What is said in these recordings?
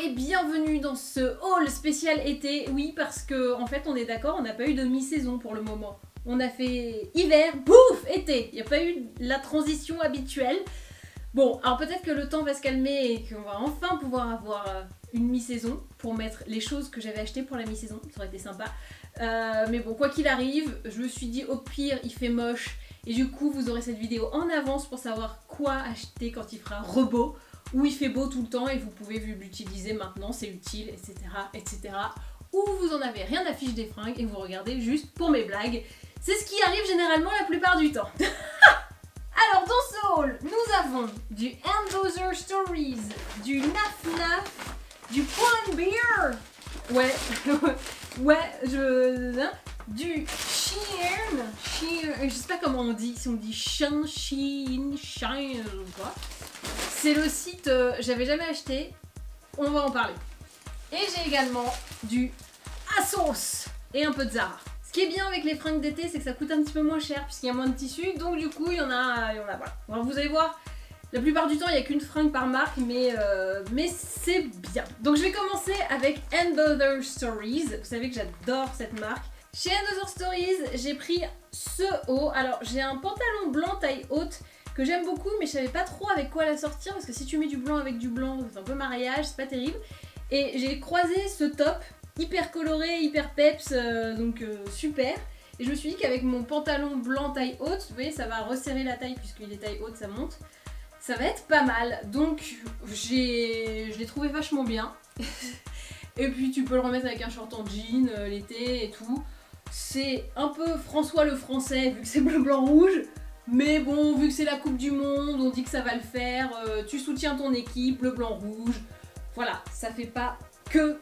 et bienvenue dans ce haul spécial été. Oui, parce que en fait on est d'accord, on n'a pas eu de mi-saison pour le moment. On a fait hiver, bouf, été. Il n'y a pas eu la transition habituelle. Bon, alors peut-être que le temps va se calmer et qu'on va enfin pouvoir avoir une mi-saison pour mettre les choses que j'avais achetées pour la mi-saison. Ça aurait été sympa. Mais bon, quoi qu'il arrive, je me suis dit au pire il fait moche. Et du coup vous aurez cette vidéo en avance pour savoir quoi acheter quand il fera rebeau. Ou il fait beau tout le temps et vous pouvez l'utiliser maintenant, c'est utile, etc. etc. Ou vous en avez rien à fiche des fringues et vous regardez juste pour mes blagues. C'est ce qui arrive généralement la plupart du temps. Alors dans ce haul, nous avons du Endother Stories, du Naf Naf, du Point Beer, du Shein, je sais pas comment on dit, si on dit Shein, ou quoi. C'est le site, j'avais jamais acheté, on va en parler. Et j'ai également du ASOS et un peu de Zara. Ce qui est bien avec les fringues d'été, c'est que ça coûte un petit peu moins cher puisqu'il y a moins de tissu, donc du coup il y en a voilà. Alors vous allez voir, la plupart du temps il n'y a qu'une fringue par marque, mais c'est bien. Donc je vais commencer avec Endother Stories. Vous savez que j'adore cette marque. Chez Endother Stories, j'ai pris ce haut. Alors j'ai un pantalon blanc taille haute que j'aime beaucoup, mais je savais pas trop avec quoi la sortir parce que si tu mets du blanc avec du blanc, c'est un peu mariage, c'est pas terrible. Et j'ai croisé ce top hyper coloré, hyper peps, super. Et je me suis dit qu'avec mon pantalon blanc taille haute, vous voyez, ça va resserrer la taille puisqu'il est taille haute, ça monte. Ça va être pas mal. Donc je l'ai trouvé vachement bien. Et puis tu peux le remettre avec un short en jean l'été et tout. C'est un peu François le Français vu que c'est bleu, blanc, rouge. Mais bon, vu que c'est la Coupe du Monde, on dit que ça va le faire. Tu soutiens ton équipe, bleu, blanc, rouge. Voilà, ça fait pas que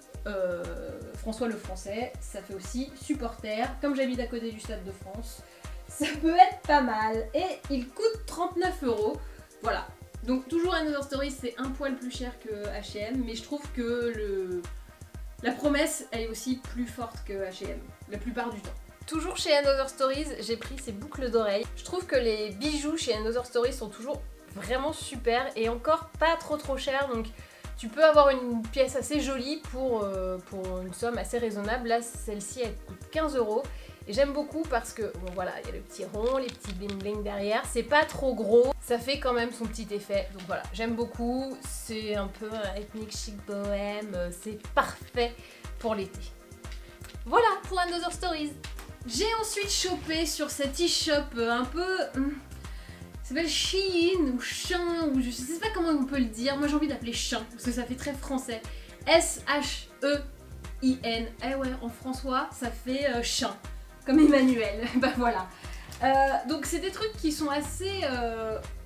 François le Français, ça fait aussi supporter. Comme j'habite à côté du Stade de France, ça peut être pas mal. Et il coûte 39 €. Voilà. Donc toujours Endother Stories, c'est un poil plus cher que H&M, mais je trouve que la promesse, elle est aussi plus forte que H&M, la plupart du temps. Toujours chez Endother Stories, j'ai pris ces boucles d'oreilles. Je trouve que les bijoux chez Endother Stories sont toujours vraiment super et encore pas trop cher, donc tu peux avoir une pièce assez jolie pour une somme assez raisonnable. Là, celle-ci, elle coûte 15 €. Et j'aime beaucoup parce que, bon voilà, il y a le petit rond, les petits bling bling derrière. C'est pas trop gros, ça fait quand même son petit effet. Donc voilà, j'aime beaucoup. C'est un peu ethnique chic bohème. C'est parfait pour l'été. Voilà pour Endother Stories. J'ai ensuite chopé sur cette e-shop un peu... ça s'appelle Shein ou Shein, ou je sais pas comment on peut le dire. Moi j'ai envie d'appeler Shein parce que ça fait très français. S-H-E-I-N. Eh ouais, en François ça fait Shein, comme Emmanuel. Bah voilà. Donc c'est des trucs qui sont assez,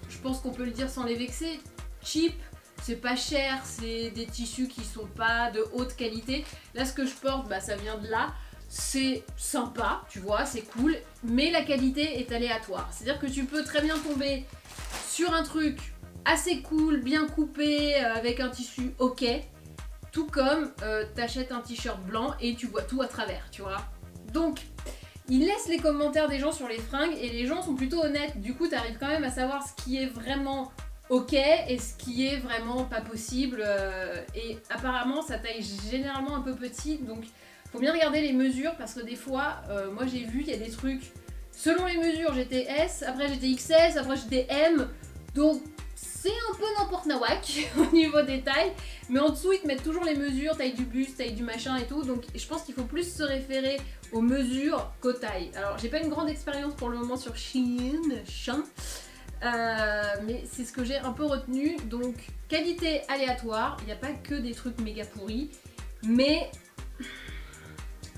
je pense qu'on peut le dire sans les vexer, cheap. C'est pas cher, c'est des tissus qui sont pas de haute qualité. Là ce que je porte, bah ça vient de là. C'est sympa, tu vois, c'est cool, mais la qualité est aléatoire. C'est-à-dire que tu peux très bien tomber sur un truc assez cool, bien coupé, avec un tissu ok, tout comme t'achètes un t-shirt blanc et tu vois tout à travers, tu vois. Donc, ils laissent les commentaires des gens sur les fringues et les gens sont plutôt honnêtes. Du coup, t'arrives quand même à savoir ce qui est vraiment ok et ce qui est vraiment pas possible. Et apparemment, ça taille généralement un peu petit, donc faut bien regarder les mesures parce que des fois, moi j'ai vu qu'il y a des trucs, selon les mesures j'étais S, après j'étais XS, après j'étais M, donc c'est un peu n'importe nawak au niveau des tailles, mais en dessous ils te mettent toujours les mesures, taille du buste, taille du machin et tout, donc je pense qu'il faut plus se référer aux mesures qu'aux tailles. Alors j'ai pas une grande expérience pour le moment sur Shein, mais c'est ce que j'ai un peu retenu, donc qualité aléatoire, il n'y a pas que des trucs méga pourris, mais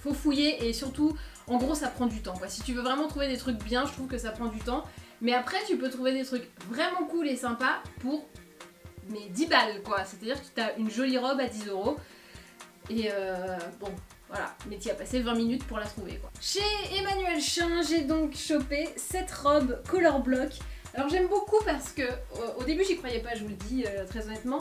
faut fouiller et surtout, en gros ça prend du temps quoi. Si tu veux vraiment trouver des trucs bien, je trouve que ça prend du temps. Mais après tu peux trouver des trucs vraiment cool et sympas pour 10 balles quoi. C'est-à-dire que tu as une jolie robe à 10 €. Et bon, voilà. Mais tu as passé 20 minutes pour la trouver quoi. Chez Emmanuel Shein, j'ai donc chopé cette robe Color Block. Alors j'aime beaucoup parce que, au début j'y croyais pas, je vous le dis très honnêtement.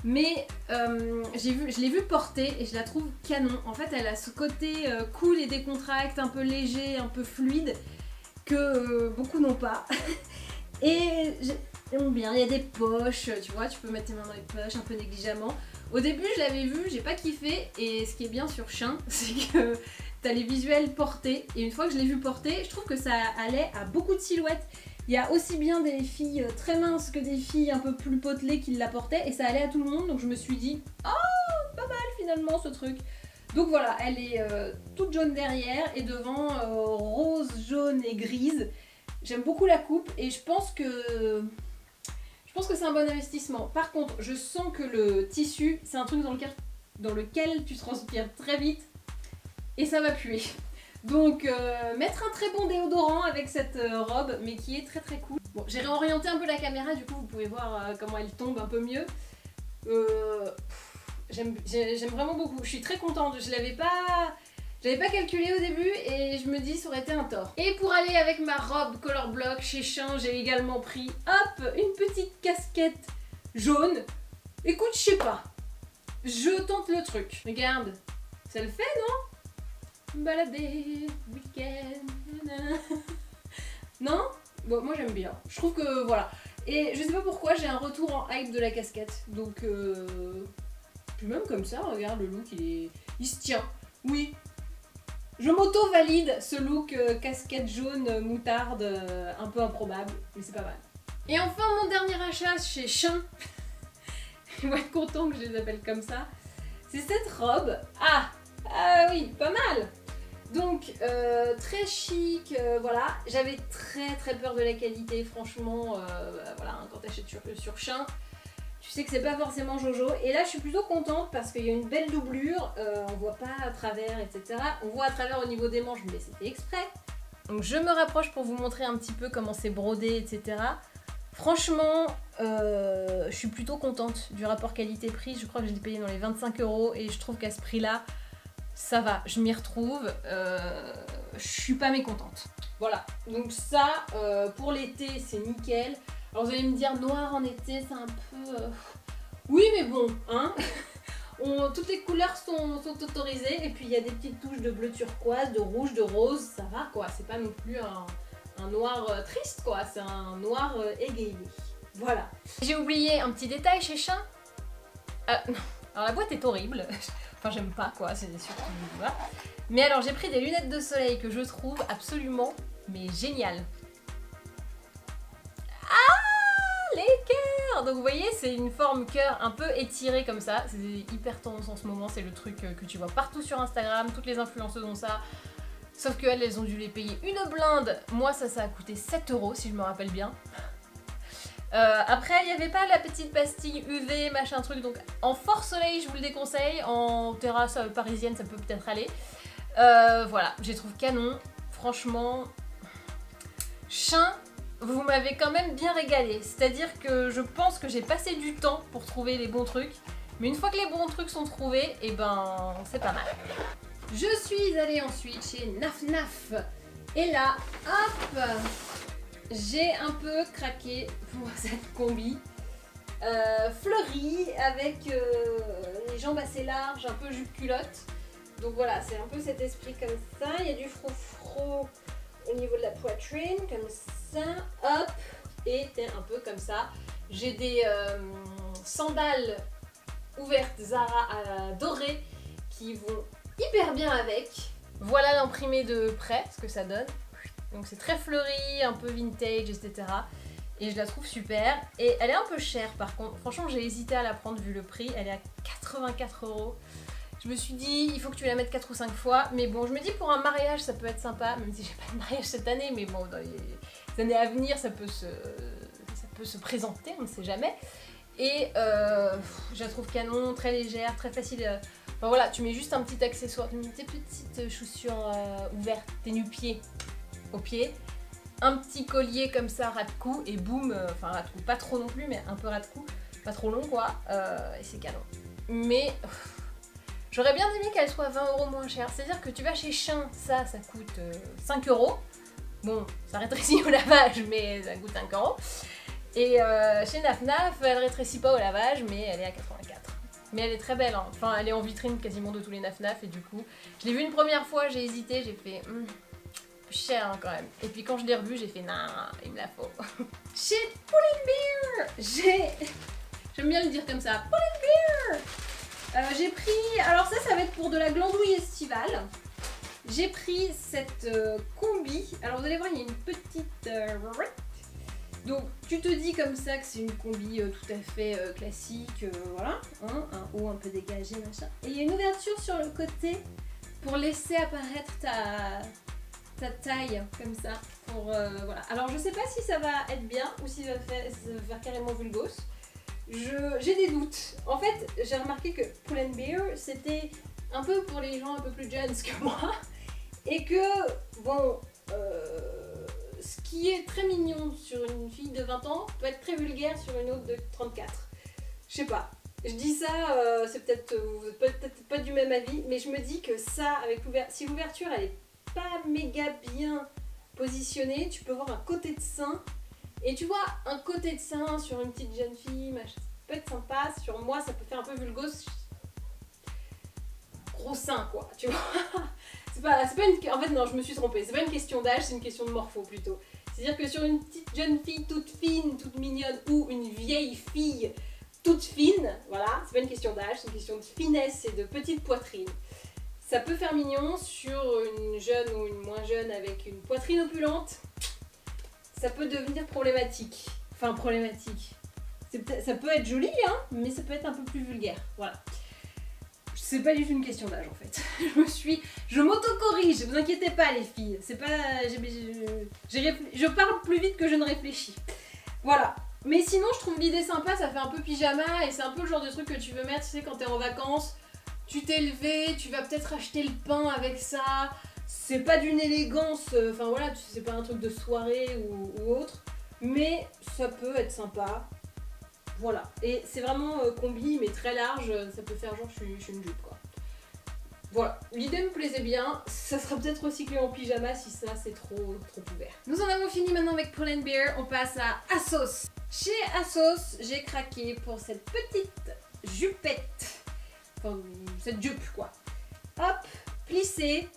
Mais je l'ai vue porter et je la trouve canon. En fait elle a ce côté cool et décontracté, un peu léger, un peu fluide que beaucoup n'ont pas. Et j'aime bien, il y a des poches, tu vois, tu peux mettre tes mains dans les poches un peu négligemment. Au début, je l'avais vu, j'ai pas kiffé. Et ce qui est bien sur Shein, c'est que t'as les visuels portés. Et une fois que je l'ai vu porter, je trouve que ça allait à beaucoup de silhouettes. Il y a aussi bien des filles très minces que des filles un peu plus potelées qui la portaient. Et ça allait à tout le monde. Donc je me suis dit, oh, pas mal finalement ce truc. Donc voilà, elle est toute jaune derrière et devant rose, jaune et grise. J'aime beaucoup la coupe et je pense que c'est un bon investissement. Par contre, je sens que le tissu, c'est un truc dans lequel tu transpires très vite et ça va puer. Donc mettre un très bon déodorant avec cette robe, mais qui est très très cool. Bon, j'ai réorienté un peu la caméra, du coup vous pouvez voir comment elle tombe un peu mieux. J'aime vraiment beaucoup, je suis très contente, je l'avais pas calculé au début et je me dis ça aurait été un tort. Et pour aller avec ma robe color block chez Shein, j'ai également pris, hop, une petite casquette jaune. Écoute, je sais pas, je tente le truc. Regarde, ça le fait non? Balader, week-end, non? Bon, moi j'aime bien, je trouve que voilà. Et je sais pas pourquoi, j'ai un retour en hype de la casquette, donc puis même comme ça, regarde, le look il se tient. Oui, je m'auto-valide ce look casquette jaune moutarde un peu improbable, mais c'est pas mal. Et enfin mon dernier achat chez Shein, ils vont être contents que je les appelle comme ça, c'est cette robe. Ah oui, pas mal. Donc très chic, voilà. J'avais très peur de la qualité, franchement, voilà, quand t'achètes sur Shein, tu sais que c'est pas forcément Jojo. Et là je suis plutôt contente parce qu'il y a une belle doublure, on voit pas à travers, etc. On voit à travers au niveau des manches, mais c'était exprès. Donc je me rapproche pour vous montrer un petit peu comment c'est brodé, etc. Franchement, je suis plutôt contente du rapport qualité-prix. Je crois que je l'ai payé dans les 25 € et je trouve qu'à ce prix-là, ça va, je m'y retrouve. Je suis pas mécontente. Voilà, donc ça, pour l'été, c'est nickel. Alors vous allez me dire, noir en été, c'est un peu... Oui, mais bon, hein. Toutes les couleurs sont autorisées. Et puis il y a des petites touches de bleu turquoise, de rouge, de rose, ça va quoi. C'est pas non plus un noir triste quoi, c'est un noir égayé. Voilà. J'ai oublié un petit détail chez Shein. Non. Alors la boîte est horrible. Enfin j'aime pas quoi, c'est surtout... Voilà. Mais alors j'ai pris des lunettes de soleil que je trouve absolument mais géniales. Les cœurs! Donc vous voyez, c'est une forme cœur un peu étirée comme ça. C'est hyper tendance en ce moment, c'est le truc que tu vois partout sur Instagram. Toutes les influenceuses ont ça. Sauf qu'elles, elles ont dû les payer une blinde. Moi, ça a coûté 7 € si je me rappelle bien. Après, il n'y avait pas la petite pastille UV, machin truc. Donc en fort soleil, je vous le déconseille. En terrasse parisienne, ça peut peut-être aller. Voilà, je les trouve canon. Franchement, Shein, vous m'avez quand même bien régalé. C'est-à-dire que je pense que j'ai passé du temps pour trouver les bons trucs. Mais une fois que les bons trucs sont trouvés, et ben c'est pas mal. Je suis allée ensuite chez Naf Naf. Et là, hop, j'ai un peu craqué pour cette combi. Fleurie avec les jambes assez larges, un peu jupe culotte. Donc voilà, c'est un peu cet esprit comme ça. Il y a du froufrou au niveau de la poitrine, comme ça, hop, et t'es un peu comme ça. J'ai des sandales ouvertes Zara dorées qui vont hyper bien avec. Voilà l'imprimé de près, ce que ça donne. Donc c'est très fleuri, un peu vintage, etc. Et je la trouve super. Et elle est un peu chère par contre. Franchement, j'ai hésité à la prendre vu le prix. Elle est à 84 €. Je me suis dit, il faut que tu la mettes 4 ou 5 fois. Mais bon, je me dis pour un mariage, ça peut être sympa. Même si j'ai pas de mariage cette année. Mais bon, dans les années à venir, ça peut se présenter, on ne sait jamais. Et je la trouve canon, très légère, très facile. Enfin voilà, tu mets juste un petit accessoire. Tu mets tes petites chaussures ouvertes, tes nu-pieds au pied. Un petit collier comme ça, ras de cou. Et boum, enfin ras de cou, pas trop non plus, mais un peu ras de cou. Pas trop long quoi. Et c'est canon. Mais... j'aurais bien aimé qu'elle soit 20 € moins chère. C'est-à-dire que tu vas chez Shein, ça coûte 5 €. Bon, ça rétrécit au lavage, mais ça coûte 5 €. Et chez Naf Naf, elle rétrécit pas au lavage, mais elle est à 84. Mais elle est très belle, hein. Enfin, elle est en vitrine quasiment de tous les Naf Naf. Et du coup, je l'ai vue une première fois, j'ai hésité, j'ai fait... plus cher hein, quand même. Et puis quand je l'ai revue, j'ai fait... non, il me la faut. Chez Pull&Bear, j'aime bien le dire comme ça. Pull&Bear, pour de la glandouille estivale, j'ai pris cette combi. Alors vous allez voir, il y a une petite... Donc tu te dis comme ça que c'est une combi tout à fait classique, voilà, hein, un haut un peu dégagé, machin. Et il y a une ouverture sur le côté pour laisser apparaître ta taille, comme ça. Pour, voilà. Alors je sais pas si ça va être bien ou si ça va faire carrément vulgose. J'ai des doutes. En fait, j'ai remarqué que Pull & Bear, c'était un peu pour les gens un peu plus jeunes que moi. Et que, bon, ce qui est très mignon sur une fille de 20 ans peut être très vulgaire sur une autre de 34. Je sais pas. Je dis ça, c'est peut-être pas du même avis, mais je me dis que ça, avec si l'ouverture elle est pas méga bien positionnée, tu peux voir un côté de sein. Et tu vois, un côté de sein sur une petite jeune fille, machin, ça peut être sympa. Sur moi, ça peut faire un peu vulgose. Gros sein, quoi, tu vois. En fait, non, je me suis trompée. C'est pas une question d'âge, c'est une question de morpho, plutôt. C'est-à-dire que sur une petite jeune fille toute fine, toute mignonne, ou une vieille fille toute fine, voilà, c'est pas une question d'âge, c'est une question de finesse et de petite poitrine. Ça peut faire mignon sur une jeune ou une moins jeune avec une poitrine opulente. Ça peut devenir problématique. Enfin, problématique. Ça peut être joli, hein, mais ça peut être un peu plus vulgaire. Voilà. C'est pas du tout une question d'âge, en fait. Je m'auto-corrige, vous inquiétez pas, les filles. C'est pas... Je parle plus vite que je ne réfléchis. Voilà. Mais sinon, je trouve l'idée sympa, ça fait un peu pyjama, et c'est un peu le genre de truc que tu veux mettre, tu sais, quand t'es en vacances. Tu t'es levé, tu vas peut-être acheter le pain avec ça. C'est pas d'une élégance, enfin voilà, c'est pas un truc de soirée ou autre, mais ça peut être sympa. Voilà, et c'est vraiment combi, mais très large, ça peut faire genre je suis une jupe, quoi. Voilà, l'idée me plaisait bien, ça sera peut-être recyclé en pyjama si ça c'est trop ouvert. Nous en avons fini maintenant avec Pull & Bear, on passe à ASOS. Chez ASOS, j'ai craqué pour cette petite jupette, enfin cette jupe quoi. Hop, plissée.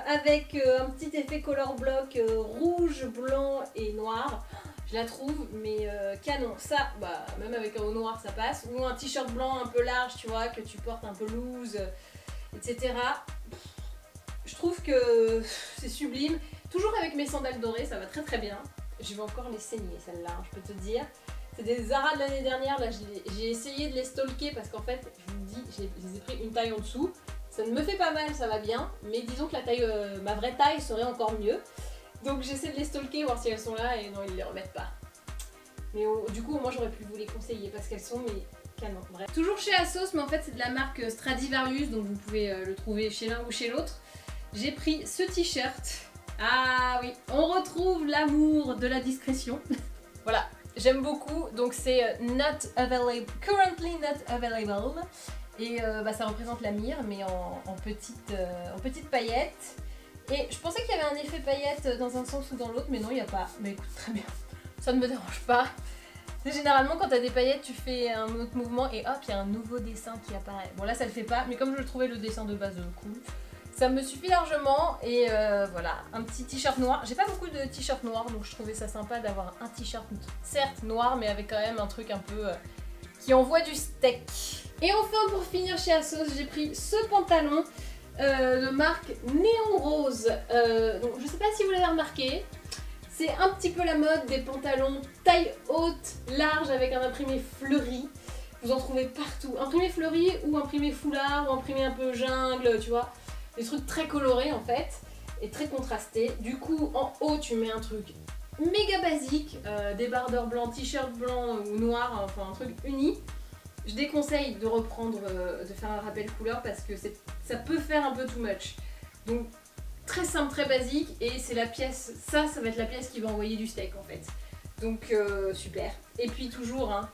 Avec un petit effet color block rouge, blanc et noir. Je la trouve, mais canon. Ça, bah, même avec un haut noir, ça passe. Ou un t-shirt blanc un peu large, tu vois, que tu portes un peu loose, etc. Je trouve que c'est sublime. Toujours avec mes sandales dorées, ça va très très bien. Je vais encore les saigner, celles-là, hein, je peux te dire. C'est des Zara de l'année dernière. Là, j'ai essayé de les stalker parce qu'en fait, je vous dis, je les ai pris une taille en dessous. Ça ne me fait pas mal, ça va bien, mais disons que la taille, ma vraie taille serait encore mieux. Donc j'essaie de les stalker, voir si elles sont là, et non, ils les remettent pas. Mais du coup, moi j'aurais pu vous les conseiller parce qu'elles sont mais canon. Bref. Toujours chez ASOS, mais en fait c'est de la marque Stradivarius, donc vous pouvez le trouver chez l'un ou chez l'autre. J'ai pris ce t-shirt. Ah oui, on retrouve l'amour de la discrétion. Voilà, j'aime beaucoup. Donc c'est not available, currently not available. Et bah, ça représente la myrrhe, mais en petites paillettes. Et je pensais qu'il y avait un effet paillette dans un sens ou dans l'autre, mais non, il n'y a pas. Mais écoute, très bien. Ça ne me dérange pas. Généralement, quand tu as des paillettes, tu fais un autre mouvement et hop, il y a un nouveau dessin qui apparaît. Bon, là, ça le fait pas, mais comme je trouvais le dessin de base cool, ça me suffit largement. Et voilà, un petit t-shirt noir. J'ai pas beaucoup de t-shirts noirs, donc je trouvais ça sympa d'avoir un t-shirt, certes noir, mais avec quand même un truc un peu qui envoie du steak. Et enfin, pour finir chez ASOS, j'ai pris ce pantalon de marque Néon Rose. Donc, je sais pas si vous l'avez remarqué, c'est un petit peu la mode des pantalons taille haute, large, avec un imprimé fleuri. Vous en trouvez partout. Imprimé fleuri ou imprimé foulard ou imprimé un peu jungle, tu vois. Des trucs très colorés en fait et très contrastés. Du coup, en haut, tu mets un truc méga basique, débardeur blanc, t-shirt blanc ou noir, enfin un truc uni. Je déconseille de reprendre, de faire un rappel couleur parce que ça peut faire un peu too much. Donc très simple, très basique et c'est la pièce, ça va être la pièce qui va envoyer du steak en fait. Donc super. Et puis toujours hein,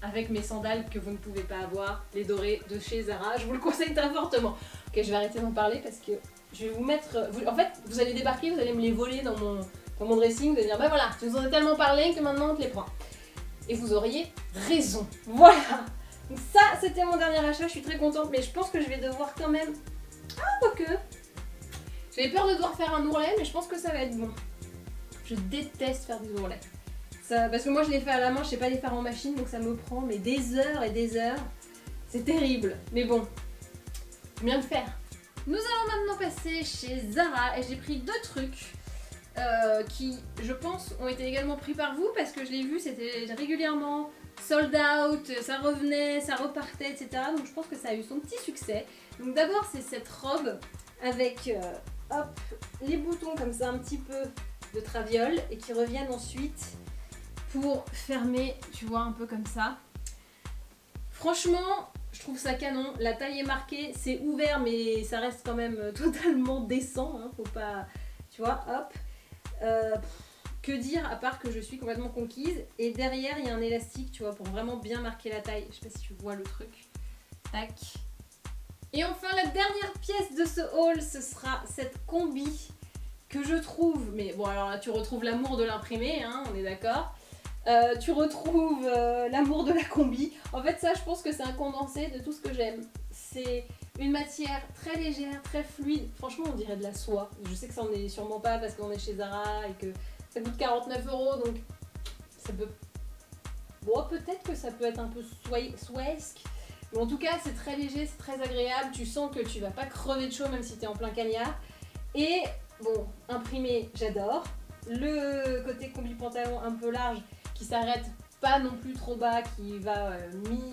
avec mes sandales que vous ne pouvez pas avoir, les dorées de chez Zara, je vous le conseille très fortement. Ok, je vais arrêter d'en parler parce que je vais vous mettre, en fait vous allez débarquer, vous allez me les voler dans mon dressing, vous allez dire bah voilà, tu nous en as tellement parlé que maintenant on te les prend. Et vous auriez raison. Voilà. Donc ça, c'était mon dernier achat. Je suis très contente, mais je pense que je vais devoir quand même... Ah, quoique. J'avais peur de devoir faire un ourlet, mais je pense que ça va être bon. Je déteste faire des ourlets. Parce que moi, je les fais à la main, je sais pas les faire en machine, donc ça me prend mais des heures et des heures. C'est terrible. Mais bon, bien le faire. Nous allons maintenant passer chez Zara et j'ai pris deux trucs qui, je pense, ont été également pris par vous parce que je l'ai vu, c'était régulièrement sold out, ça revenait, ça repartait, etc. Donc je pense que ça a eu son petit succès. Donc d'abord c'est cette robe avec hop, les boutons comme ça, un petit peu de traviole et qui reviennent ensuite pour fermer, tu vois, un peu comme ça. Franchement, je trouve ça canon. La taille est marquée, c'est ouvert mais ça reste quand même totalement décent, hein, faut pas, tu vois, hop. Que dire à part que je suis complètement conquise. Et derrière il y a un élastique, tu vois, pour vraiment bien marquer la taille. Je sais pas si tu vois le truc. Tac. Et enfin la dernière pièce de ce haul, ce sera cette combi que je trouve, mais bon alors là tu retrouves l'amour de l'imprimé, hein, on est d'accord. Tu retrouves l'amour de la combi. En fait ça je pense que c'est un condensé de tout ce que j'aime. C'est une matière très légère, très fluide. Franchement on dirait de la soie. Je sais que ça en est sûrement pas parce qu'on est chez Zara et que ça coûte 49 € donc ça peut... Bon peut-être que ça peut être un peu soesque. Mais en tout cas c'est très léger, c'est très agréable. Tu sens que tu vas pas crever de chaud même si tu es en plein cagnard. Et bon, imprimé j'adore. Le côté combi pantalon un peu large qui s'arrête pas non plus trop bas, qui va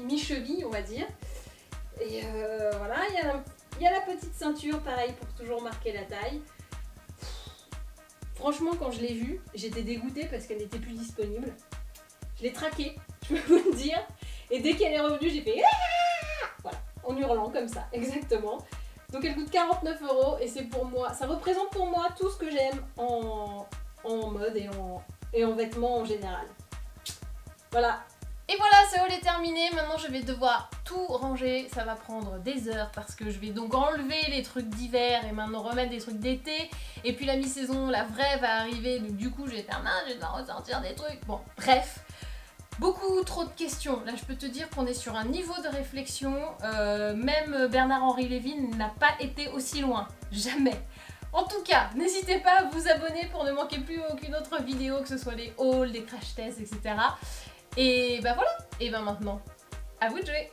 mi-cheville on va dire. Et voilà, il y a la petite ceinture pareil pour toujours marquer la taille. Franchement quand je l'ai vue, j'étais dégoûtée parce qu'elle n'était plus disponible. Je l'ai traquée, je peux vous le dire. Et dès qu'elle est revenue, j'ai fait voilà, en hurlant comme ça, exactement. Donc elle coûte 49 € et c'est pour moi, ça représente pour moi tout ce que j'aime en mode et en vêtements en général. Voilà. Et voilà, ce haul est terminé. Maintenant je vais devoir tout ranger, ça va prendre des heures parce que je vais donc enlever les trucs d'hiver et maintenant remettre des trucs d'été. Et puis la mi-saison, la vraie va arriver, donc du coup je vais faire mince, je dois ressortir des trucs. Bon, bref. Beaucoup trop de questions. Là, je peux te dire qu'on est sur un niveau de réflexion. Même Bernard-Henri Lévy n'a pas été aussi loin. Jamais. En tout cas, n'hésitez pas à vous abonner pour ne manquer plus aucune autre vidéo, que ce soit des hauls, des crash tests, etc. Et bah voilà. Et bah maintenant, à vous de jouer.